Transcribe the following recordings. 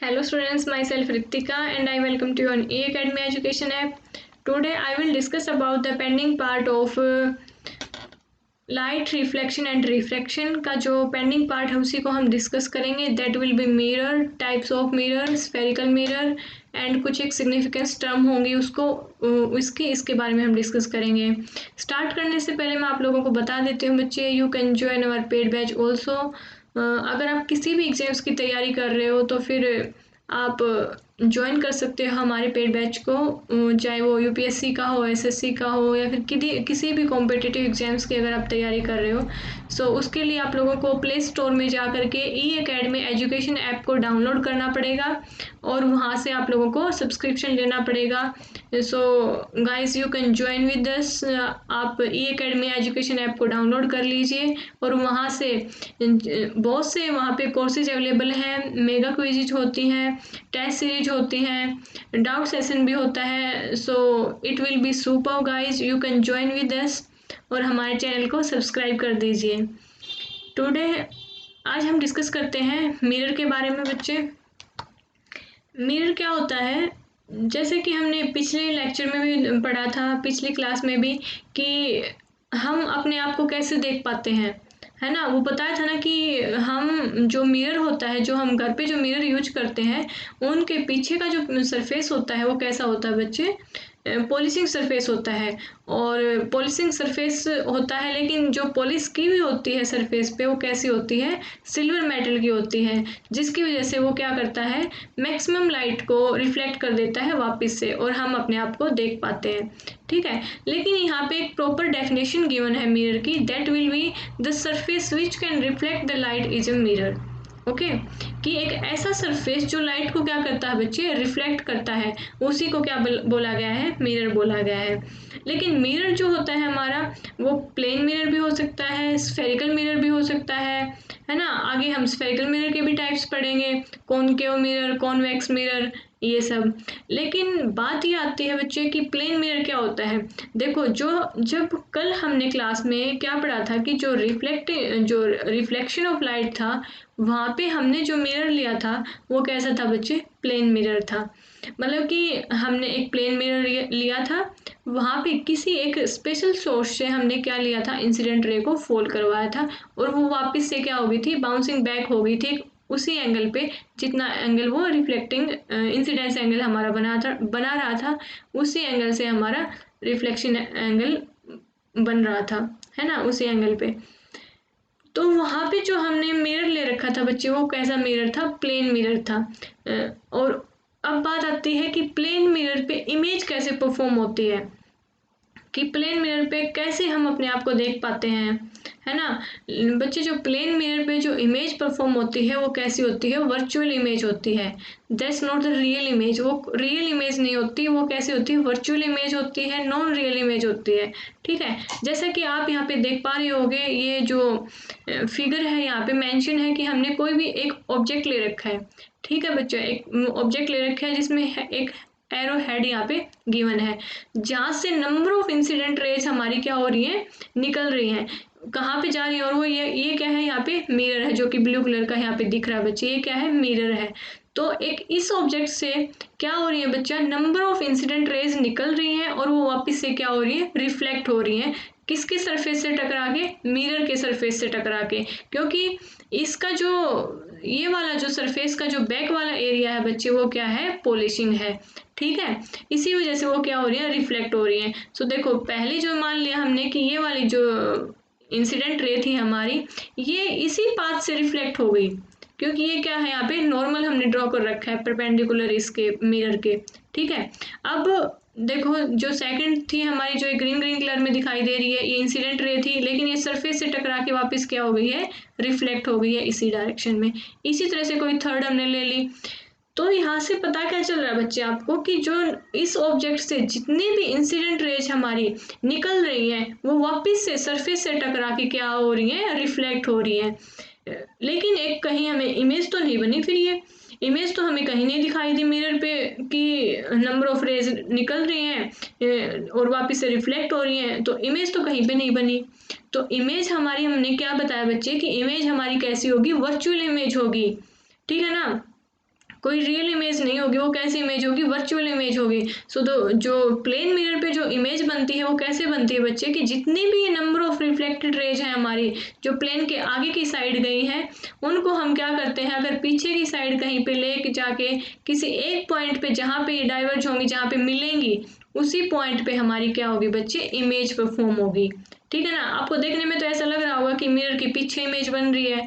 Hello students, myself Ritika and I welcome to you on E-Academy Education app. Today I will discuss about the pending part of light reflection and refraction का जो pending part है उसी को हम discuss करेंगे. That will be mirror, types of mirror, spherical mirror and कुछ एक significance term होंगी उसको इसके बारे में हम डिस्कस करेंगे. स्टार्ट करने से पहले मैं आप लोगों को बता देती हूँ बच्चे, you can join our paid batch also. अगर आप किसी भी एग्जाम्स की तैयारी कर रहे हो तो फिर आप ज्वाइन कर सकते हो हमारे पेड बैच को, चाहे वो यूपीएससी का हो, एसएससी का हो या फिर किसी भी कॉम्पिटिटिव एग्जाम्स की अगर आप तैयारी कर रहे हो. सो उसके लिए आप लोगों को प्ले स्टोर में जा करके E-Academy एजुकेशन ऐप को डाउनलोड करना पड़ेगा और वहाँ से आप लोगों को सब्सक्रिप्शन लेना पड़ेगा. So guys you can join with us. आप E-Academy एजुकेशन ऐप को डाउनलोड कर लीजिए और वहाँ से बहुत से वहाँ पे कोर्सेज अवेलेबल हैं. मेगा क्विज़ होती हैं, टेस्ट सीरीज होती हैं, डाउट सेशन भी होता है. So it will be super guys, you can join with us और हमारे चैनल को सब्सक्राइब कर दीजिए. टुडे आज हम डिस्कस करते हैं मिरर के बारे में बच्चे. मिरर क्या होता है, जैसे कि हमने पिछले लेक्चर में भी पढ़ा था, पिछली क्लास में भी, कि हम अपने आप को कैसे देख पाते हैं, है ना. वो बताया था ना कि हम जो मिरर होता है, जो हम घर पे जो मिरर यूज करते हैं, उनके पीछे का जो सरफेस होता है वो कैसा होता है बच्चे, पॉलिशिंग सरफेस होता है. और पॉलिशिंग सरफेस होता है, लेकिन जो पॉलिश की हुई होती है सरफेस पे वो कैसी होती है, सिल्वर मेटल की होती है, जिसकी वजह से वो क्या करता है, मैक्सिमम लाइट को रिफ्लेक्ट कर देता है वापस से और हम अपने आप को देख पाते हैं. ठीक है, लेकिन यहाँ पे एक प्रॉपर डेफिनेशन गिवन है मिरर की. That will be the surface which can reflect the light is a mirror. Okay, कि एक ऐसा सरफेस जो लाइट को क्या करता है बच्चे, रिफ्लेक्ट करता है, उसी को क्या बोला गया है, मिरर बोला गया है. लेकिन मिरर जो होता है हमारा, वो प्लेन मिरर भी हो सकता है, स्फेरिकल मिरर भी हो सकता है ना. आगे हम स्फेरिकल मिरर के भी टाइप्स पढ़ेंगे, कॉनकेव मिरर, कॉन्वेक्स मिरर, ये सब. लेकिन बात ये आती है बच्चे कि प्लेन मिरर क्या होता है. देखो, जब कल हमने क्लास में क्या पढ़ा था कि जो रिफ्लेक्शन ऑफ लाइट था, वहाँ पे हमने जो मिरर लिया था वो कैसा था बच्चे, प्लेन मिरर था. मतलब कि हमने एक प्लेन मिरर लिया था, वहाँ पे किसी एक स्पेशल सोर्स से हमने क्या लिया था, इंसिडेंट रे को फॉल करवाया था और वो वापस से क्या हो गई थी, बाउंसिंग बैक हो गई थी उसी एंगल पे जितना एंगल वो रिफ्लेक्टिंग इंसिडेंस एंगल हमारा बना रहा था, उसी एंगल से हमारा रिफ्लेक्शन एंगल बन रहा था, है ना, उसी एंगल पे. तो वहाँ पे जो हमने मिरर ले रखा था बच्चे, वो कैसा मिरर था, प्लेन मिरर था. और अब बात आती है कि प्लेन मिरर पे इमेज कैसे परफॉर्म होती है, कि प्लेन मिरर पे कैसे हम अपने आप को देख पाते हैं, है ना बच्चे. जो प्लेन मिरर पे जो इमेज परफॉर्म होती है वो कैसी होती है, वर्चुअल इमेज होती है. That's not the real image. वो रियल इमेज नहीं होती, वो कैसी होती है, वर्चुअल इमेज होती है, नॉन रियल इमेज होती है. ठीक है, जैसा कि आप यहाँ पे देख पा रहे होगे, ये जो फिगर है यहाँ पे मेंशन है कि हमने कोई भी एक ऑब्जेक्ट ले रखा है. ठीक है बच्चा, एक ऑब्जेक्ट ले रखा है जिसमें एक एरो हेड यहाँ पे गिवन है, जहाँ से नंबर ऑफ इंसिडेंट रेज हमारी क्या हो रही है, निकल रही हैं, कहाँ पे जा रही है. और वो ये क्या है, यहाँ पे मिरर है जो कि ब्लू कलर का यहाँ पे दिख रहा है बच्चे, ये क्या है, मिरर है. तो एक इस ऑब्जेक्ट से क्या हो रही है बच्चा, नंबर ऑफ इंसिडेंट रेज निकल रही हैं और वो वापस से क्या हो रही है, रिफ्लेक्ट हो रही हैं. किसके सरफेस से टकरा के, मिरर के सरफेस से टकरा के. क्योंकि इसका जो ये वाला जो सरफेस का जो बैक वाला एरिया है बच्चे, वो क्या है, पॉलिशिंग है. ठीक है, इसी वजह से वो क्या हो रही है, रिफ्लेक्ट हो रही है. सो देखो, पहले जो मान लिया हमने कि ये वाली जो इंसिडेंट रे थी हमारी, ये इसी पाथ से रिफ्लेक्ट हो गई, क्योंकि ये क्या है, यहाँ पे नॉर्मल हमने ड्रॉ कर रखा है परपेंडिकुलर इसके मिरर के. ठीक है, अब देखो, जो सेकंड थी हमारी, जो ग्रीन ग्रीन कलर में दिखाई दे रही है, ये इंसिडेंट रे थी, लेकिन ये सरफेस से टकरा के वापस क्या हो गई है, रिफ्लेक्ट हो गई है इसी डायरेक्शन में. इसी तरह से कोई थर्ड हमने ले ली. तो यहाँ से पता क्या चल रहा है बच्चे आपको, कि जो इस ऑब्जेक्ट से जितनी भी इंसिडेंट रेज हमारी निकल रही है, वो वापस से सरफेस से टकरा के क्या हो रही है, रिफ्लेक्ट हो रही है. लेकिन एक कहीं हमें इमेज तो नहीं बनी, फिर ये इमेज तो हमें कहीं नहीं दिखाई दी मिरर पे कि नंबर ऑफ रेज निकल रही हैं और वापस से रिफ्लेक्ट हो रही हैं, तो इमेज तो कहीं पे नहीं बनी. तो इमेज हमारी, हमने क्या बताया बच्चे, कि इमेज हमारी कैसी होगी, वर्चुअल इमेज होगी. ठीक है ना, कोई रियल इमेज नहीं होगी। वो कैसी इमेज होगी? वर्चुअल इमेज होगी। सो जो प्लेन मिरर पे जो इमेज बनती है वो कैसे बनती है बच्चे, कि जितनी भी नंबर ऑफ रिफ्लेक्टेड रेज हैं हमारी जो प्लेन के आगे की साइड गई हैं, उनको हम क्या करते हैं, अगर पीछे की साइड कहीं पे ले जाके किसी एक पॉइंट पे जहाँ पे डाइवर्ज होंगी, जहाँ पे मिलेंगी, उसी पॉइंट पे हमारी क्या होगी बच्चे, इमेज परफॉर्म होगी। ठीक है ना। आपको देखने में तो ऐसा लग रहा होगा कि मिरर के पीछे इमेज बन रही है,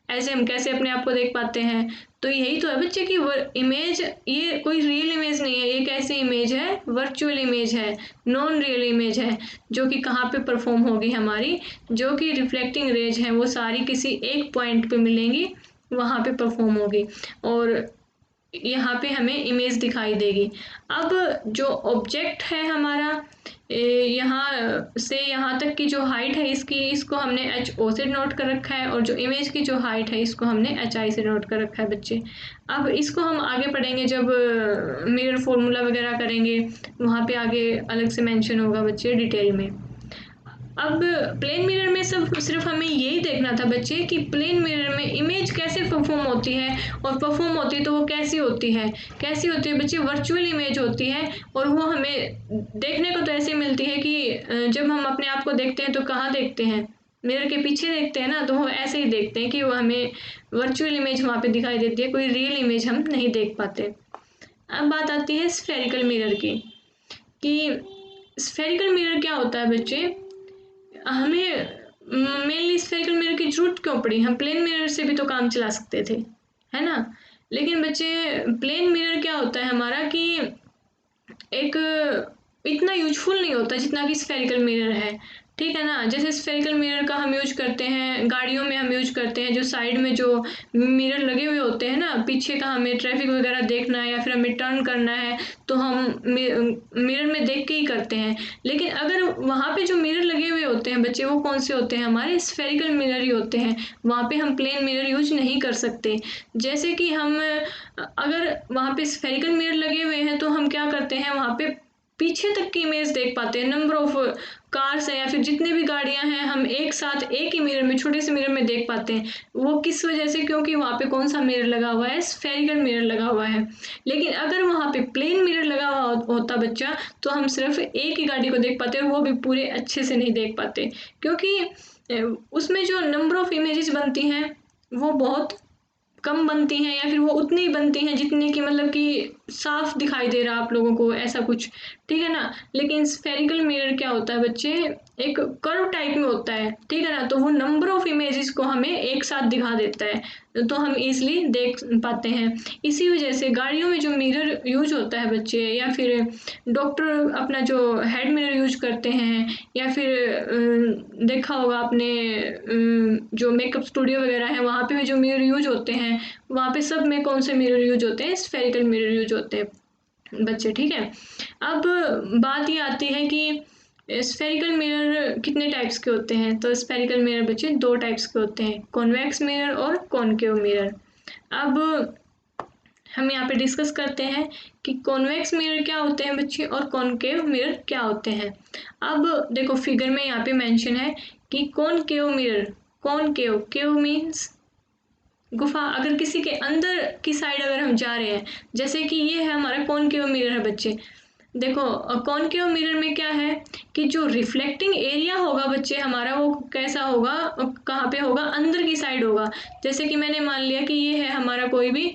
ऐसे हम कैसे अपने आप को देख पाते हैं? तो यही तो है बच्चे कि इमेज ये कोई रियल इमेज नहीं है, एक ऐसी इमेज है, वर्चुअल इमेज है, नॉन रियल इमेज है, जो कि कहाँ पे परफॉर्म होगी हमारी, जो कि रिफ्लेक्टिंग रेज है वो सारी किसी एक पॉइंट पे मिलेंगी, वहाँ पे परफॉर्म होगी और यहाँ पे हमें इमेज दिखाई देगी। अब जो ऑब्जेक्ट है हमारा, यहाँ से यहाँ तक की जो हाइट है इसकी, इसको हमने HO से नोट कर रखा है, और जो इमेज की जो हाइट है इसको हमने HI से नोट कर रखा है बच्चे। अब इसको हम आगे पढ़ेंगे जब मिरर फॉर्मूला वगैरह करेंगे, वहाँ पे आगे अलग से मेंशन होगा बच्चे डिटेल में। अब प्लेन मिरर में सिर्फ हमें यही देखना था बच्चे कि प्लेन मिरर में इमेज कैसे परफॉर्म होती है, और परफॉर्म होती है तो वो कैसी होती है, कैसी होती है बच्चे, वर्चुअल इमेज होती है। और वो हमें देखने को तो ऐसे मिलती है कि जब हम अपने आप को देखते हैं तो कहाँ देखते हैं, मिरर के पीछे देखते हैं ना, तो वो ऐसे ही देखते हैं कि वो हमें वर्चुअल इमेज वहाँ पे दिखाई देती है, कोई रियल इमेज हम नहीं देख पाते। अब बात आती है स्फेरिकल मिरर की, कि स्फेरिकल मिरर क्या होता है बच्चे। हमें मेनली स्फेरिकल मिरर की जरूरत क्यों पड़ी? हम प्लेन मिरर से भी तो काम चला सकते थे, है ना। लेकिन बच्चे प्लेन मिरर क्या होता है हमारा कि एक इतना यूजफुल नहीं होता जितना कि स्फेरिकल मिरर है। ठीक है ना। जैसे स्फेरिकल मिरर का हम यूज करते हैं गाड़ियों में, हम यूज करते हैं जो साइड में जो मिरर लगे हुए होते हैं ना, पीछे का हमें ट्रैफिक वगैरह देखना है या फिर हमें टर्न करना है तो हम मिरर में देख के ही करते हैं। लेकिन अगर वहाँ पे जो मिरर लगे हुए होते हैं बच्चे, वो कौन से होते हैं? हमारे स्फेरिकल मिरर ही होते हैं। वहाँ पे हम प्लेन मिरर यूज नहीं कर सकते। जैसे कि हम अगर वहाँ पे स्फेरिकल मिरर लगे हुए हैं तो हम क्या करते हैं, वहाँ पे पीछे तक की इमेज देख पाते हैं। नंबर ऑफ कार्स है या फिर जितने भी गाड़ियां हैं, हम एक साथ एक ही मिरर में, छोटे से मिरर में देख पाते हैं। वो किस वजह से? क्योंकि वहाँ पे कौन सा मिरर लगा हुआ है? स्फेरिकल मिरर लगा हुआ है। लेकिन अगर वहाँ पे प्लेन मिरर लगा हुआ होता बच्चा, तो हम सिर्फ एक ही गाड़ी को देख पाते और वो भी पूरे अच्छे से नहीं देख पाते, क्योंकि उसमें जो नंबर ऑफ इमेजेस बनती हैं वो बहुत कम बनती हैं, या फिर वो उतनी ही बनती हैं जितनी की मतलब कि साफ दिखाई दे रहा आप लोगों को, ऐसा कुछ। ठीक है ना। लेकिन स्फेरिकल मिरर क्या होता है बच्चे, एक कर्व टाइप में होता है। ठीक है ना। तो वो नंबर ऑफ इमेजेस को हमें एक साथ दिखा देता है, तो हम इजीली देख पाते हैं। इसी वजह से गाड़ियों में जो मिरर यूज होता है बच्चे, या फिर डॉक्टर अपना जो हेड मिरर यूज करते हैं, या फिर देखा होगा आपने जो मेकअप स्टूडियो वगैरह है वहाँ पे भी जो मिरर यूज होते हैं, वहाँ पे सब में कौन से मिरर यूज होते हैं? स्फेरिकल मिरर यूज होते हैं बच्चे। ठीक है। अब बात ये आती है कि स्फेरिकल मिरर कितने टाइप्स के होते हैं? तो स्फेरिकल मिरर बच्चे दो टाइप्स के होते हैं, कॉन्वेक्स मिरर और कॉनकेव मिरर। अब हम यहाँ पे डिस्कस करते हैं कि कॉन्वेक्स मिरर क्या होते हैं बच्चे और कॉनकेव मिरर क्या होते हैं। अब देखो फिगर में यहाँ पे मेंशन है कि कॉनकेव मिरर, कॉनकेव, केव मीन्स गुफा, अगर किसी के अंदर की साइड अगर हम जा रहे हैं, जैसे कि ये है हमारा कॉनकेव मिरर है बच्चे। देखो कॉनकेव मिरर में क्या है कि जो रिफ्लेक्टिंग एरिया होगा बच्चे हमारा, वो कैसा होगा, कहाँ पे होगा? अंदर की साइड होगा। जैसे कि मैंने मान लिया कि ये है हमारा कोई भी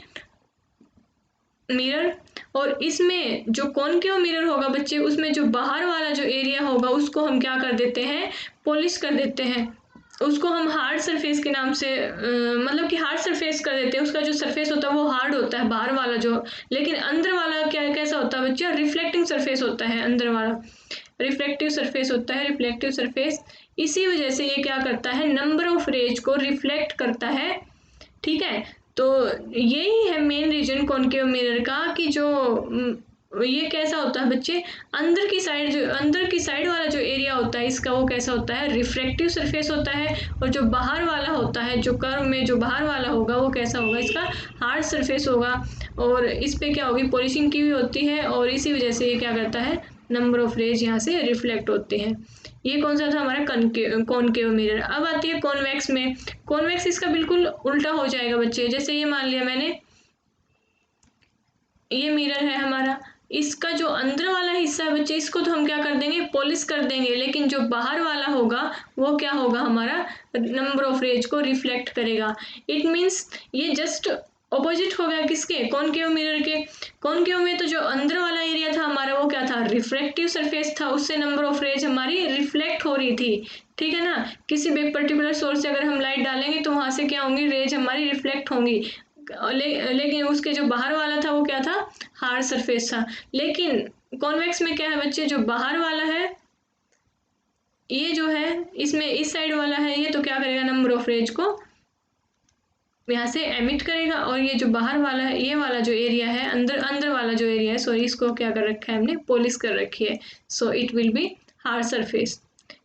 मिरर, और इसमें जो कॉनकेव मिरर होगा बच्चे, उसमें जो बाहर वाला जो एरिया होगा उसको हम क्या कर देते हैं? पॉलिश कर देते हैं। उसको हम हार्ड सरफेस के नाम से मतलब कि हार्ड सरफेस कर देते हैं। उसका जो सरफेस होता है वो हार्ड होता है बाहर वाला जो, लेकिन अंदर वाला क्या कैसा होता है बच्चा? रिफ्लेक्टिंग सरफेस होता है अंदर वाला, रिफ्लेक्टिव सरफेस होता है, रिफ्लेक्टिव सरफेस। इसी वजह से ये क्या करता है? नंबर ऑफ रेज को रिफ्लेक्ट करता है। ठीक है। तो यही है मेन रीजन कॉनकेव मिरर का, कि जो ये कैसा होता है बच्चे, अंदर की साइड, जो अंदर की साइड वाला जो एरिया होता है इसका, वो कैसा होता है? रिफ्रैक्टिव सरफेस होता है। और जो बाहर वाला होता है, जो कर्व में जो बाहर वाला होगा, वो कैसा होगा? इसका हार्ड सरफेस होगा। और इस पे क्या होगी? पॉलिशिंग की हुई होती है, और इसी वजह से ये क्या करता है? नंबर ऑफ रेज यहाँ से रिफ्लेक्ट होते हैं। ये कौन सा था हमारा? Concave mirror. अब आती है कॉन्वेक्स में। कॉन्वेक्स इसका बिल्कुल उल्टा हो जाएगा बच्चे। जैसे ये मान लिया मैंने ये मिरर है हमारा, इसका जो अंदर वाला हिस्सा है बच्चे, इसको तो हम क्या कर देंगे, पॉलिश कर देंगे, लेकिन जो बाहर वाला होगा वो क्या होगा, हमारा नंबर ऑफ रेज को रिफ्लेक्ट करेगा। इट मीन्स ये जस्ट ऑपोजिट हो गया किसके, कॉनकेव मिरर के। कॉनकेव में तो जो अंदर वाला एरिया था हमारा वो क्या था, रिफ्रैक्टिव सरफेस था, उससे नंबर ऑफ रेज हमारी रिफ्लेक्ट हो रही थी, ठीक है ना। किसी भी एक पर्टिकुलर सोर्स से अगर हम लाइट डालेंगे तो वहां से क्या होंगी, रेज हमारी रिफ्लेक्ट होंगी। लेकिन उसके जो बाहर वाला था वो क्या था, हार्ड सरफेस था। लेकिन कॉन्वेक्स में क्या है बच्चे, जो बाहर वाला है ये जो है, इसमें इस साइड वाला है ये, तो क्या करेगा, नंबर ऑफ रेज को यहाँ से एमिट करेगा, और ये जो बाहर वाला है, ये वाला जो एरिया है, अंदर अंदर वाला जो एरिया है, सॉरी, इसको क्या कर रखा है हमने, पॉलिश कर रखी है। So it will B hard surface,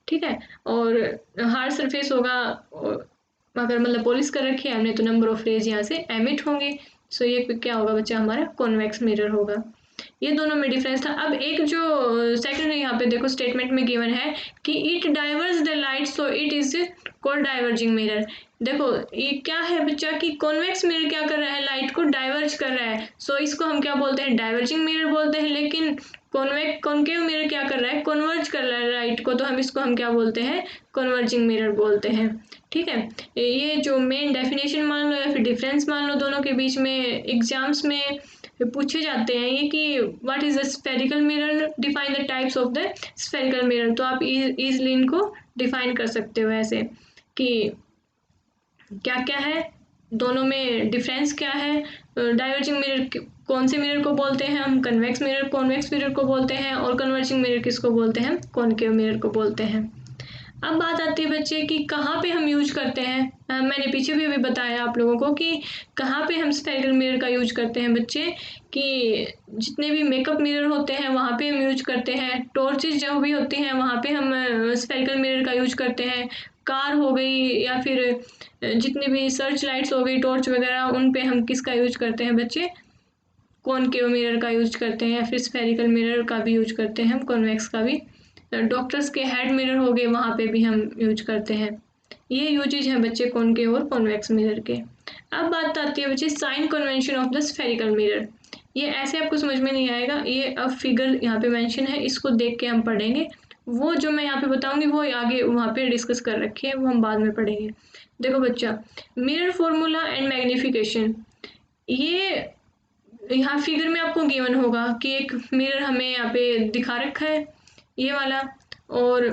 ठीक है। और हार्ड सरफेस होगा, अगर मतलब पॉलिश कर रखी है हमने, तो नंबर ऑफ रेज यहाँ से एमिट होंगे। सो ये क्या होगा बच्चा, हमारा कॉन्वेक्स मिरर होगा। ये दोनों में डिफरेंस था। अब एक जो सेकंड यहाँ पे देखो स्टेटमेंट में गिवन है कि it diverse the light, so it is called diverging mirror. देखो ये क्या है बच्चा कि कॉन्वेक्स मिरर क्या कर रहा है, लाइट को डाइवर्ज कर रहा है, सो इसको हम क्या बोलते हैं, डाइवर्जिंग मिरर बोलते हैं। लेकिन कॉनकेव मिरर क्या कर रहा है, कन्वर्ज कर रहा है लाइट को, तो हम इसको हम क्या बोलते हैं, कन्वर्जिंग मिरर बोलते हैं, ठीक है। ये जो मेन डेफिनेशन मान लो या फिर डिफरेंस मान लो दोनों के बीच में, एग्जाम्स में पूछे जाते हैं ये कि what is the spherical mirror, define the types of the spherical mirror. तो आप इजली इनको डिफाइन कर सकते हो ऐसे कि क्या क्या है, दोनों में डिफरेंस क्या है। डाइवर्जिंग मिरर कौन से मिरर को बोलते हैं हम, कन्वेक्स मिरर कॉन्वेक्स मिरर को बोलते हैं, और कन्वर्जिंग मिरर किसको बोलते हैं, कॉनकेव मिरर को बोलते हैं। अब बात आती है बच्चे कि कहाँ पे हम यूज करते हैं। मैंने पीछे भी अभी बताया आप लोगों को कि कहाँ पे हम स्फेरिकल मिरर का यूज करते हैं बच्चे, कि जितने भी मेकअप मिरर होते हैं वहाँ पे हम यूज करते हैं, टॉर्चेज जो भी होती हैं वहाँ पे हम स्फेरिकल मिरर का यूज करते हैं, कार हो गई या फिर जितनी भी सर्च लाइट्स हो गई, टॉर्च वगैरह, उन पे हम किसका यूज करते हैं बच्चे, कॉनकेव मिरर का यूज करते हैं, या फिर स्फेरिकल मिरर का भी यूज करते हैं हम, कॉन्वेक्स का भी। डॉक्टर्स के हेड मिरर हो गए वहाँ पे भी हम यूज करते हैं। ये यूजेज हैं बच्चे कॉनकेव और कॉन्वेक्स मिरर के। अब बात आती है बच्चे sign convention of the spherical mirror. ये ऐसे आपको समझ में नहीं आएगा, ये अब फिगर यहाँ पे मेंशन है, इसको देख के हम पढ़ेंगे। वो जो मैं यहाँ पे बताऊंगी वो आगे वहाँ पे डिस्कस कर रखे हैं, वो हम बाद में पढ़ेंगे। देखो बच्चा, मिरर फॉर्मूला एंड मैग्निफिकेशन, ये यहाँ फिगर में आपको गिवन होगा कि एक मिरर हमें यहाँ पे दिखा रखा है ये वाला, और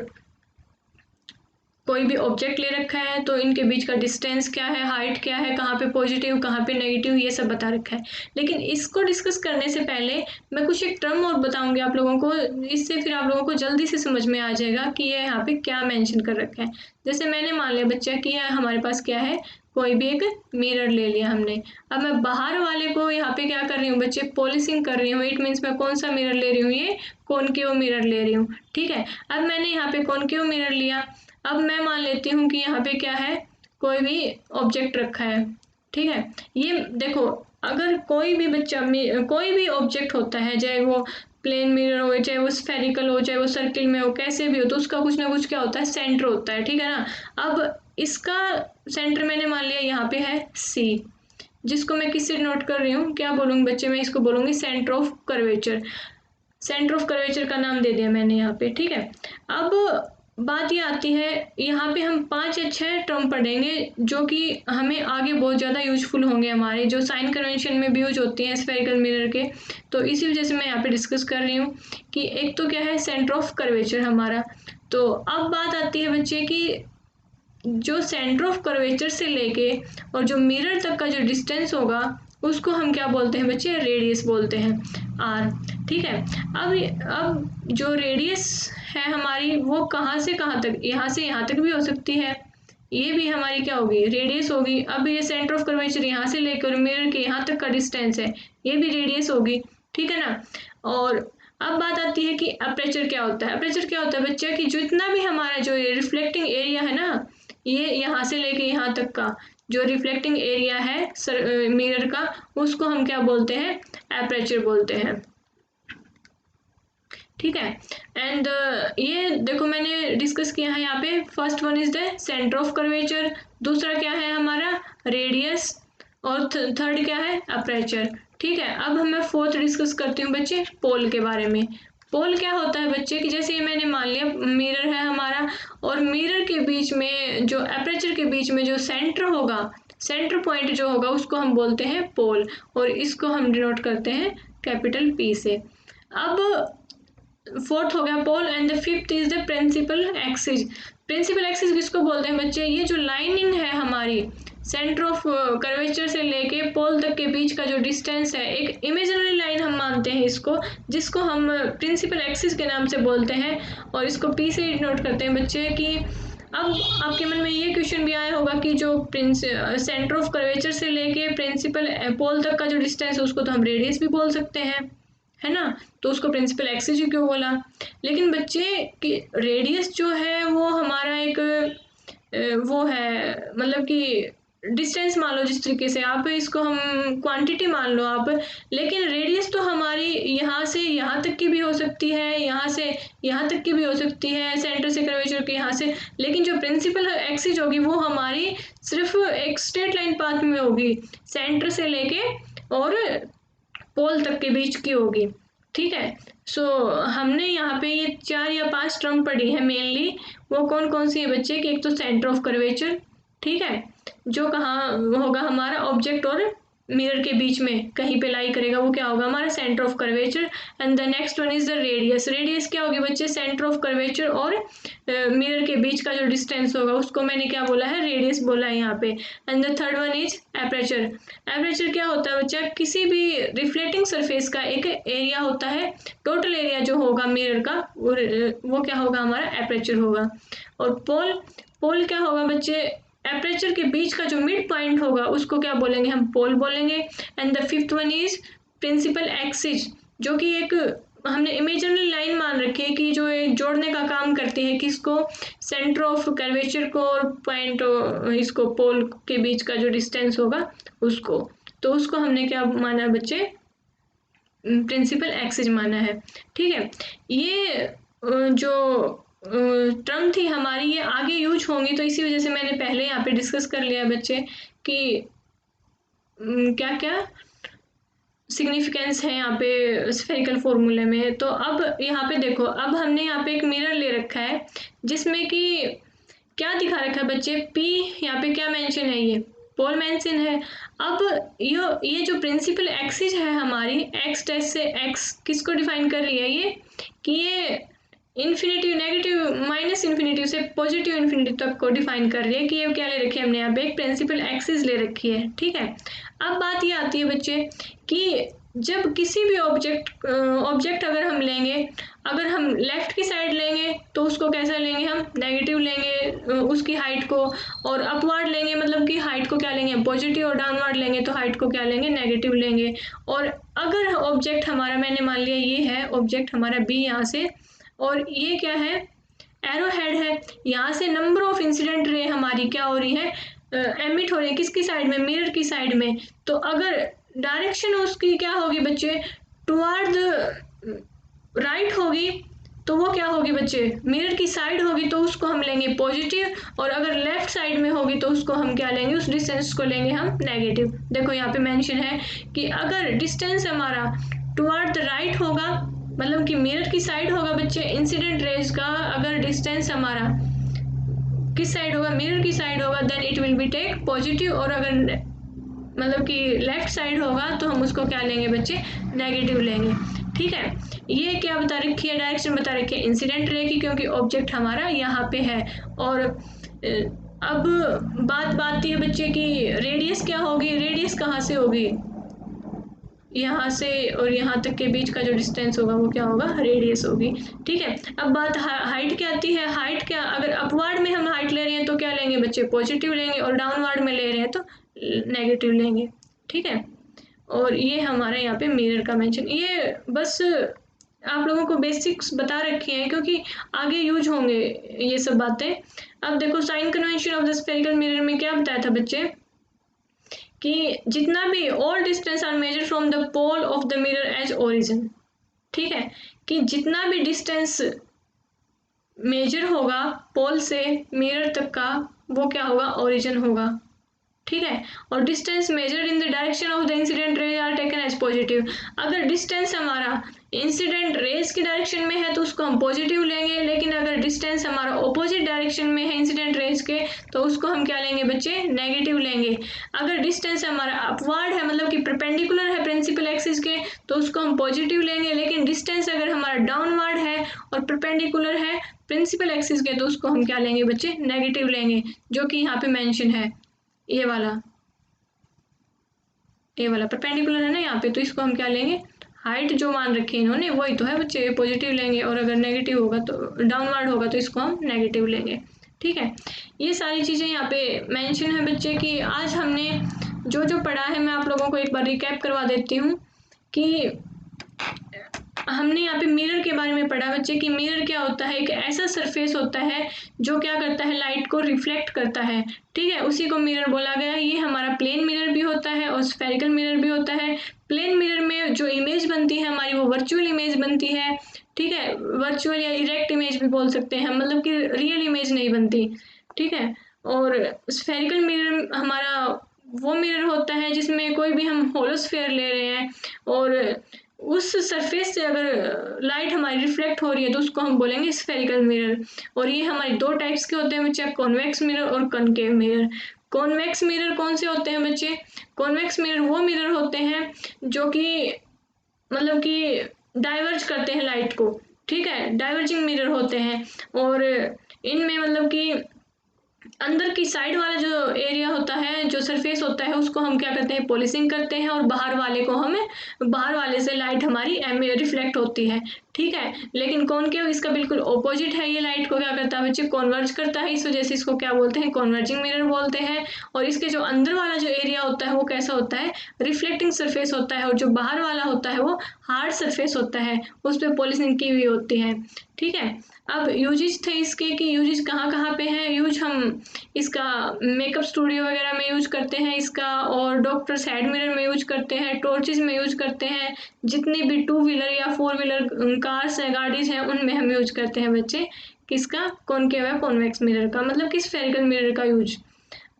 कोई भी ऑब्जेक्ट ले रखा है, तो इनके बीच का डिस्टेंस क्या है, हाइट क्या है, कहाँ पे पॉजिटिव कहाँ पे नेगेटिव, ये सब बता रखा है। लेकिन इसको डिस्कस करने से पहले मैं कुछ एक टर्म और बताऊंगी आप लोगों को, इससे फिर आप लोगों को जल्दी से समझ में आ जाएगा कि ये यहाँ पे क्या मेंशन कर रखा है। जैसे मैंने मान लिया बच्चा कि हमारे पास क्या है, कोई भी एक मिरर ले लिया हमने। अब मैं बाहर वाले को यहाँ पे क्या कर रही हूँ बच्चे, पॉलिशिंग कर रही हूँ। इट मीन्स मैं कौन सा मिरर ले रही हूँ, ये कॉनकेव मिरर ले रही हूँ, ठीक है। अब मैंने यहाँ पे कॉनकेव मिरर लिया, अब मैं मान लेती हूँ कि यहाँ पे क्या है, कोई भी ऑब्जेक्ट रखा है, ठीक है। ये देखो, अगर कोई भी बच्चा कोई भी ऑब्जेक्ट होता है, चाहे वो प्लेन मिरर हो, चाहे वो स्फेरिकल हो, चाहे वो सर्किल में हो, कैसे भी हो, तो उसका कुछ ना कुछ क्या होता है, सेंटर होता है, ठीक है ना। अब इसका सेंटर मैंने मान लिया यहाँ पे है सी, जिसको मैं किससे नोट कर रही हूँ, क्या बोलूँगी बच्चे, मैं इसको बोलूँगी centre of curvature. Centre of curvature का नाम दे दिया मैंने यहाँ पे, ठीक है। अब बात ये आती है, यहाँ पे हम 5 या 6 टर्म पढ़ेंगे जो कि हमें आगे बहुत ज़्यादा यूजफुल होंगे, हमारे जो साइन कन्वेंशन में भी यूज होती हैं स्फेरिकल मिरर के। तो इसी वजह से मैं यहाँ पे डिस्कस कर रही हूँ कि एक तो क्या है, सेंटर ऑफ कर्वेचर हमारा। तो अब बात आती है बच्चे कि जो सेंटर ऑफ कर्वेचर से लेके और जो मिरर तक का जो डिस्टेंस होगा उसको हम क्या बोलते हैं बच्चे, रेडियस बोलते हैं, आर, ठीक है। अब जो रेडियस है हमारी वो कहाँ से कहाँ तक, यहाँ से यहाँ तक भी हो सकती है, ये भी हमारी क्या होगी, रेडियस होगी। अब ये सेंटर ऑफ कर्वेचर यहाँ से लेकर मिरर के यहाँ तक का डिस्टेंस है, ये भी रेडियस होगी, ठीक है ना। और अब बात आती है कि अपर्चर क्या होता है। अपर्चर क्या होता है बच्चा कि जितना भी हमारा जो ये रिफ्लेक्टिंग एरिया है ना, ये यहाँ से लेके यहाँ तक का जो रिफ्लेक्टिंग एरिया है मिरर का, उसको हम क्या बोलते हैं, एपर्चर बोलते हैं, ठीक है। एंड ये देखो मैंने डिस्कस किया है यहाँ पे, first one is the centre of curvature, दूसरा क्या है हमारा, रेडियस, और थर्ड क्या है, अपर्चर। ठीक है, अब मैं फोर्थ डिस्कस करती हूँ बच्चे पोल के बारे में। पोल क्या होता है बच्चे कि जैसे ये मैंने मान लिया मिरर है हमारा, और मिरर के बीच में जो अपर्चर के बीच में जो सेंटर होगा, सेंटर पॉइंट जो होगा उसको हम बोलते हैं पोल, और इसको हम डिनोट करते हैं कैपिटल पी से। अब फोर्थ हो गया pole, and the fifth is the principal axis. Principal axis किसको बोलते हैं बच्चे, ये जो लाइनिंग है हमारी सेंटर ऑफ कर्वेचर से लेके पोल तक के बीच का जो डिस्टेंस है, एक इमेजिनरी लाइन हम मानते हैं इसको, जिसको हम प्रिंसिपल एक्सिस के नाम से बोलते हैं, और इसको पी से नोट करते हैं बच्चे। कि अब आपके मन में ये क्वेश्चन भी आया होगा कि जो सेंटर ऑफ कर्वेचर से लेके प्रिंसिपल पोल तक का जो डिस्टेंस है उसको तो हम रेडियस भी बोल सकते हैं, है ना, तो उसको प्रिंसिपल एक्सिस ही क्यों बोला। लेकिन बच्चे कि रेडियस जो है वो हमारा एक वो है, मतलब कि डिस्टेंस मान लो, जिस तरीके से आप इसको हम क्वांटिटी मान लो आप, लेकिन रेडियस तो हमारी यहाँ से यहाँ तक की भी हो सकती है, यहाँ से यहाँ तक की भी हो सकती है, सेंटर से कर्वेचर के यहाँ से। लेकिन जो प्रिंसिपल एक्सिस होगी वो हमारी सिर्फ एक स्ट्रेट लाइन पाथ में होगी, सेंटर से लेके और पोल तक के बीच की होगी। ठीक है, सो हमने यहाँ पे ये 4 या 5 टर्म पढ़ी है मेनली। वो कौन कौन सी है बच्चे कि एक तो सेंटर ऑफ कर्वेचर, ठीक है, जो कहाँ होगा हमारा ऑब्जेक्ट और मिरर के बीच में कहीं पे लाई करेगा, वो क्या होगा हमारा centre of curvature. And the next one is the radius. Radius क्या होगी बच्चे, सेंटर ऑफ कर्वेचर और मिरर के बीच का जो डिस्टेंस होगा उसको मैंने क्या बोला है, रेडियस बोला है यहाँ पे। And the third one is aperture. Aperture क्या होता है बच्चा, किसी भी रिफ्लेक्टिंग सरफेस का एक एरिया होता है, टोटल एरिया जो होगा मिरर का वो क्या होगा हमारा एपरेचर होगा। और पोल, पोल क्या होगा बच्चे, एपरेचर के बीच का जो मिड पॉइंट होगा उसको क्या बोलेंगे, हम पोल बोलेंगे। And the fifth one is principal axis, जो कि एक हमने इमेजिनरी लाइन मान रखी है कि जो एक जोड़ने का काम करती है किसको, सेंटर ऑफ कर्वेचर को और पॉइंट इसको पोल के बीच का जो डिस्टेंस होगा उसको, तो उसको हमने क्या माना बच्चे, प्रिंसिपल एक्सिस माना है। ठीक है, ये जो टर्म थी हमारी ये आगे यूज होंगी, तो इसी वजह से मैंने पहले यहाँ पे डिस्कस कर लिया बच्चे कि क्या क्या सिग्निफिकेंस है यहाँ पे स्फेरिकल फॉर्मूले में। तो अब यहाँ पे देखो, अब हमने यहाँ पे एक मिरर ले रखा है जिसमें कि क्या दिखा रखा है बच्चे, पी यहाँ पे क्या मेंशन है, ये पोल मेंशन है। अब ये जो प्रिंसिपल एक्सिस है हमारी, एक्स डैश से एक्स किसको डिफाइन कर रही है ये, कि ये इन्फिनिटी नेगेटिव माइनस इन्फिनिटी से पॉजिटिव इन्फिनिटी तक को डिफाइन कर रही है, कि ये क्या ले रखी है हमने यहाँ पे एक प्रिंसिपल एक्सिस ले रखी है। ठीक है, अब बात ये आती है बच्चे कि जब किसी भी ऑब्जेक्ट अगर हम लेंगे, अगर हम लेफ्ट की साइड लेंगे तो उसको कैसा लेंगे, हम नेगेटिव लेंगे उसकी हाइट को, और अपवर्ड लेंगे मतलब कि हाइट को क्या लेंगे पॉजिटिव, और डाउनवर्ड लेंगे तो हाइट को क्या लेंगे नेगेटिव लेंगे। और अगर ऑब्जेक्ट हमारा, मैंने मान लिया ये है ऑब्जेक्ट हमारा बी यहाँ से, और ये क्या है एरो हेड है, यहाँ से नंबर ऑफ इंसिडेंट रे हमारी क्या हो रही है, एमिट हो रही है किसकी साइड में, मिरर की साइड में। तो अगर डायरेक्शन उसकी क्या होगी बच्चे, टुवर्ड द राइट होगी, तो वो क्या होगी बच्चे, मिरर की साइड होगी तो उसको हम लेंगे पॉजिटिव, और अगर लेफ्ट साइड में होगी तो उसको हम क्या लेंगे, उस डिस्टेंस को लेंगे हम नेगेटिव। देखो यहाँ पे मेंशन है कि अगर डिस्टेंस हमारा टुवर्ड द राइट होगा, मतलब कि मिरर की साइड होगा बच्चे, इंसिडेंट रेज का अगर डिस्टेंस हमारा किस साइड होगा, मिरर की साइड होगा, then it will be take positive, और अगर मतलब कि लेफ्ट साइड होगा तो हम उसको क्या लेंगे बच्चे, नेगेटिव लेंगे। ठीक है, ये क्या बता रखी है, डायरेक्शन बता रखी है इंसिडेंट रे की, क्योंकि ऑब्जेक्ट हमारा यहाँ पे है। और अब बात आती है बच्चे की रेडियस क्या होगी, रेडियस कहाँ से होगी, यहाँ से और यहाँ तक के बीच का जो डिस्टेंस होगा वो क्या होगा, रेडियस होगी। ठीक है, अब बात हाइट की आती है। हाइट क्या, अगर अपवर्ड में हम हाइट ले रहे हैं तो क्या लेंगे बच्चे, पॉजिटिव लेंगे, और डाउनवर्ड में ले रहे हैं तो नेगेटिव लेंगे। ठीक है, और ये हमारा यहाँ पे मिरर का मेंशन, ये बस आप लोगों को बेसिक्स बता रखी हैं क्योंकि आगे यूज होंगे ये सब बातें। अब देखो sign convention of the spherical mirror में क्या बताया था बच्चे, कि जितना भी all distance are measure from the pole of the mirror as origin. ठीक है, कि जितना भी डिस्टेंस मेजर होगा पोल से मिरर तक का वो क्या होगा, ओरिजिन होगा। ठीक है। और distance measured in the direction of the incident rays are taken as positive. अगर डिस्टेंस हमारा इंसिडेंट रेज की डायरेक्शन में है तो उसको हम पॉजिटिव लेंगे, लेकिन अगर डिस्टेंस हमारा ऑपोजिट डायरेक्शन में है इंसिडेंट रेज के तो उसको हम क्या लेंगे बच्चे, नेगेटिव लेंगे। अगर डिस्टेंस हमारा अपवर्ड है मतलब कि परपेंडिकुलर है प्रिंसिपल एक्सिस के तो उसको हम पॉजिटिव लेंगे, लेकिन डिस्टेंस अगर हमारा डाउनवर्ड है और परपेंडिकुलर है प्रिंसिपल एक्सिस के तो उसको हम क्या लेंगे बच्चे, नेगेटिव लेंगे, जो कि यहाँ पे मेंशन है ये वाला परपेंडिकुलर है ना यहाँ पे, तो इसको हम क्या लेंगे, हाइट जो मान रखी है इन्होंने वही तो है बच्चे, पॉजिटिव लेंगे, और अगर नेगेटिव होगा तो डाउनवर्ड होगा तो इसको हम नेगेटिव लेंगे। ठीक है, ये सारी चीज़ें यहाँ पे मेंशन है बच्चे कि आज हमने जो जो पढ़ा है मैं आप लोगों को एक बार रिकैप करवा देती हूँ कि हमने यहाँ पे मिरर के बारे में पढ़ा बच्चे कि मिरर क्या होता है, एक ऐसा सरफेस होता है जो क्या करता है, लाइट को रिफ्लेक्ट करता है। ठीक है, उसी को मिरर बोला गया। ये हमारा प्लेन मिरर भी होता है और स्फेरिकल मिरर भी होता है। प्लेन मिरर में जो इमेज बनती है हमारी वो वर्चुअल इमेज बनती है। ठीक है, वर्चुअल या इरेक्ट इमेज भी बोल सकते हैं, मतलब कि रियल इमेज नहीं बनती। ठीक है, और स्फेरिकल मिरर हमारा वो मिरर होता है जिसमें कोई भी हम होलोस्फेयर ले रहे हैं और उस सरफेस से अगर लाइट हमारी रिफ्लेक्ट हो रही है तो उसको हम बोलेंगे स्फेरिकल मिरर। और ये हमारे दो टाइप्स के होते हैं बच्चे, कॉन्वेक्स मिरर और कनकेव मिरर। कॉन्वेक्स मिरर कौन से होते हैं बच्चे, कॉन्वेक्स मिरर वो मिरर होते हैं जो कि मतलब कि डाइवर्ज करते हैं लाइट को। ठीक है, डाइवर्जिंग मिरर होते हैं, और इनमें मतलब कि अंदर की साइड वाला जो एरिया होता है, जो सरफेस होता है, उसको हम क्या करते हैं, पॉलिशिंग करते हैं, और बाहर वाले को हमें, बाहर वाले से लाइट हमारी रिफ्लेक्ट होती है। ठीक है, लेकिन कॉनकेव इसका बिल्कुल ऑपोजिट है, ये लाइट को क्या करता है बच्चे, कॉन्वर्ज करता है, इस वजह से इसको क्या बोलते हैं, कॉन्वर्जिंग मिरर बोलते हैं। और इसके जो अंदर वाला जो एरिया होता है वो कैसा होता है, रिफ्लेक्टिंग सरफेस होता है, और जो बाहर वाला होता है वो हार्ड सरफेस होता है, उस पर पॉलिशिंग की हुई होती है। ठीक है, अब यूजेज थे इसके कि यूजेज कहाँ कहाँ पे हैं। यूज हम इसका मेकअप स्टूडियो वगैरह में यूज करते हैं इसका, और डॉक्टर्स हेड मिरर में यूज करते हैं, टॉर्चेस में यूज करते हैं, जितनी भी 2 व्हीलर या 4 व्हीलर कार्स हैं, गाड़ीज हैं, उनमें हम यूज करते हैं बच्चे किसका, कॉनकेव या कॉन्वेक्स मिरर का, मतलब कि स्फेरिकल मिरर का यूज।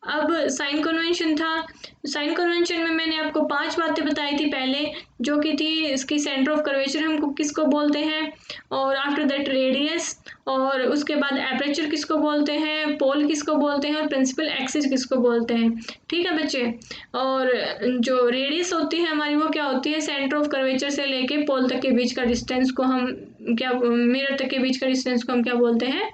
अब साइन कन्वेंशन था। साइन कन्वेंशन में मैंने आपको 5 बातें बताई थी पहले, जो कि थी इसकी सेंटर ऑफ कर्वेचर हम किसको बोलते हैं, और आफ्टर दैट रेडियस, और उसके बाद एपरेचर किसको बोलते हैं, पोल किसको बोलते हैं, और प्रिंसिपल एक्सिस किसको बोलते हैं। ठीक है बच्चे, और जो रेडियस होती है हमारी वो क्या होती है, सेंटर ऑफ कर्वेचर से लेके पोल तक के बीच का डिस्टेंस को हम क्या, मिरर तक के बीच का डिस्टेंस को हम क्या बोलते हैं,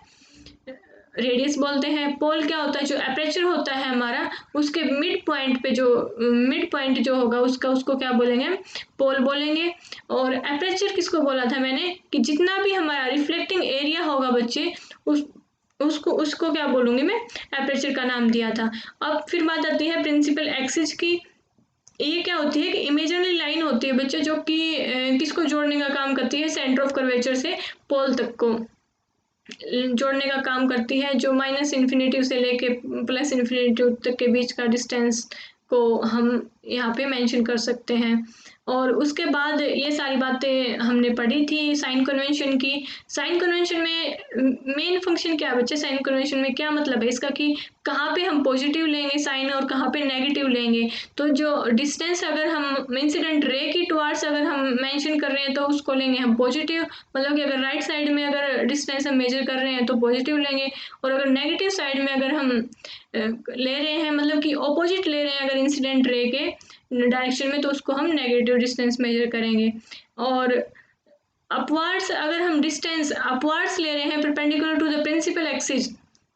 रेडियस बोलते हैं। पोल क्या होता है, जो एपरेचर होता है हमारा, उसके मिड पॉइंट पे जो मिड पॉइंट जो होगा उसका, उसको क्या बोलेंगे, पोल बोलेंगे। और एपरेचर किसको बोला था मैंने, कि जितना भी हमारा रिफ्लेक्टिंग एरिया होगा बच्चे, उसको उसको क्या बोलूंगी मैं, एपरेचर का नाम दिया था। अब फिर बात आती है प्रिंसिपल एक्सिस की। ये क्या होती है कि इमेजिनरी लाइन होती है बच्चे, जो कि किसको जोड़ने का काम करती है, सेंटर ऑफ कर्वेचर से पोल तक को जोड़ने का काम करती है, जो माइनस इन्फिनेटिव से लेके प्लस इन्फिनेटिव तक के बीच का डिस्टेंस को हम यहाँ पे मेंशन कर सकते हैं। और उसके बाद ये सारी बातें हमने पढ़ी थी साइन कन्वेंशन की। साइन कन्वेंशन में मेन फंक्शन क्या है बच्चे, साइन कन्वेंशन में क्या मतलब है इसका, कि कहाँ पे हम पॉजिटिव लेंगे साइन और कहाँ पे नेगेटिव लेंगे। तो जो डिस्टेंस अगर हम इंसिडेंट रे की टुवार्ड्स अगर हम मेंशन कर रहे हैं तो उसको लेंगे हम पॉजिटिव, मतलब कि अगर राइट साइड में अगर डिस्टेंस हम मेजर कर रहे हैं तो पॉजिटिव लेंगे, और अगर नेगेटिव साइड में अगर हम ले रहे हैं, मतलब कि ऑपोजिट ले रहे हैं अगर इंसिडेंट रे के डायरेक्शन में, तो उसको हम नेगेटिव डिस्टेंस मेजर करेंगे। और अपवर्ड्स अगर हम डिस्टेंस अपवर्ड्स ले रहे हैं perpendicular to the principal axis,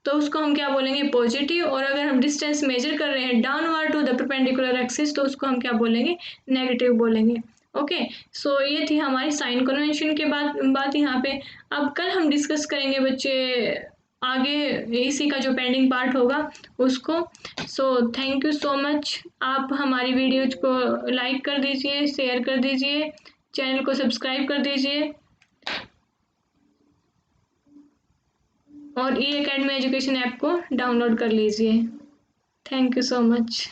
तो उसको हम क्या बोलेंगे, पॉजिटिव। और अगर हम डिस्टेंस मेजर कर रहे हैं downward to the perpendicular axis, तो उसको हम क्या बोलेंगे, नेगेटिव बोलेंगे। ओके, सो ये थी हमारी साइन कन्वेंशन के बात यहाँ पे। अब कल हम डिस्कस करेंगे बच्चे आगे इसी का जो पेंडिंग पार्ट होगा उसको। So thank you so much. आप हमारी वीडियोज को लाइक कर दीजिए, शेयर कर दीजिए, चैनल को सब्सक्राइब कर दीजिए, और ई एकेडमी एजुकेशन ऐप को डाउनलोड कर लीजिए। Thank you so much.